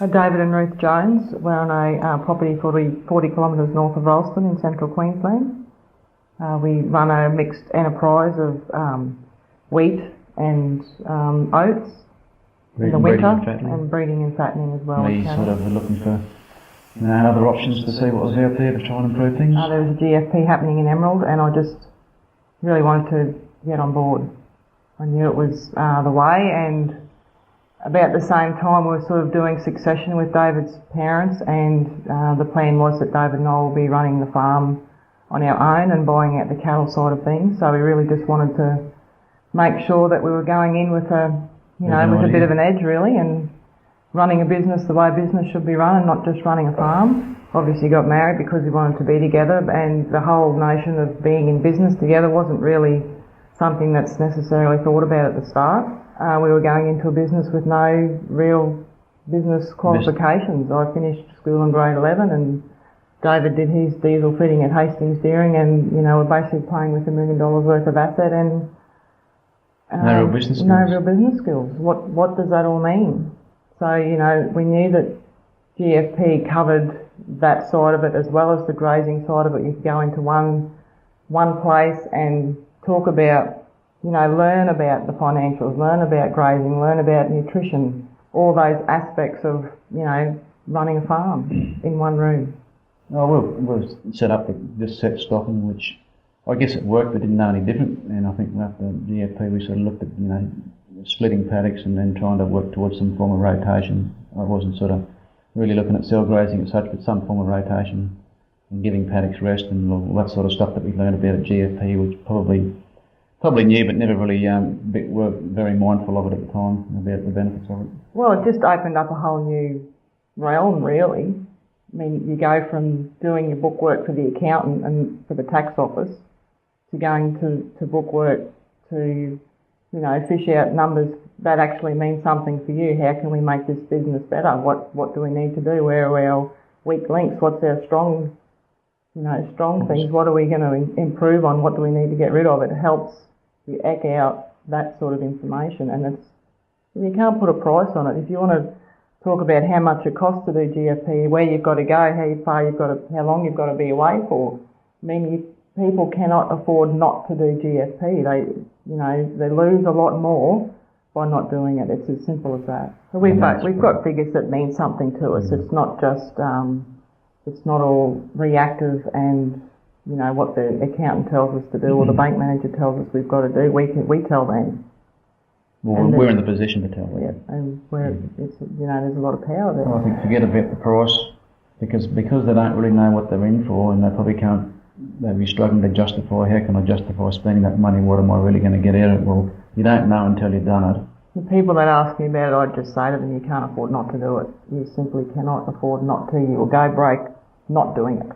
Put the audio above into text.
David and Ruth Jones. We're on a property 40 kilometres north of Ralston in central Queensland. We run a mixed enterprise of wheat and oats in the winter, and breeding and fattening as well. We sort of were looking for other options to see what was out there to try and improve things. There was a GFP happening in Emerald, and I just really wanted to get on board. I knew it was the way, and about the same time we were sort of doing succession with David's parents, and the plan was that David and I will be running the farm on our own and buying out the cattle side of things. So we really just wanted to make sure that we were going in with a bit of an edge really, and running a business the way business should be run and not just running a farm. Obviously got married because we wanted to be together, and the whole notion of being in business together wasn't really something that's necessarily thought about at the start. We were going into a business with no real business qualifications. I finished school in grade 11 and David did his diesel fitting at Hastings Dairying, and we're basically playing with $1 million worth of asset and no real business skills. No real business skills. What does that all mean? So, we knew that GFP covered that side of it as well as the grazing side of it. You could go into one place and talk about, learn about the financials, learn about grazing, learn about nutrition, all those aspects of, running a farm in one room. Well, we'll set up this set stocking, which I guess it worked, but didn't know any different. And I think after GFP we sort of looked at, splitting paddocks and then trying to work towards some form of rotation. I wasn't sort of really looking at cell grazing as such, but some form of rotation and giving paddocks rest and all that sort of stuff that we learned about at GFP, which probably knew but never really were very mindful of it at the time, about the benefits of it. Well, it just opened up a whole new realm, really. I mean, you go from doing your bookwork for the accountant and for the tax office to going to bookwork to, fish out numbers that actually mean something for you. How can we make this business better? What do we need to do? Where are our weak links? What's our strong things? What are we going to improve on? What do we need to get rid of? It helps you eke out that sort of information, and you can't put a price on it. If you want to talk about how much it costs to do GFP, where you've got to go, how long you've got to be away for. I mean, people cannot afford not to do GFP. They lose a lot more by not doing it. It's as simple as that. So we've got figures that mean something to us. It's not just it's not all reactive and what the accountant tells us to do or the bank manager tells us we've got to do. We tell them. Well, we're in the position to tell them. Yeah, and there's a lot of power there. Well, I think forget about the price because they don't really know what they're in for, and they probably can't. They'll be struggling to justify, how can I justify spending that money? What am I really going to get out of it? Well, you don't know until you've done it. The people that ask me about it, I just say to them, you can't afford not to do it. You simply cannot afford not to. You will go broke not doing it.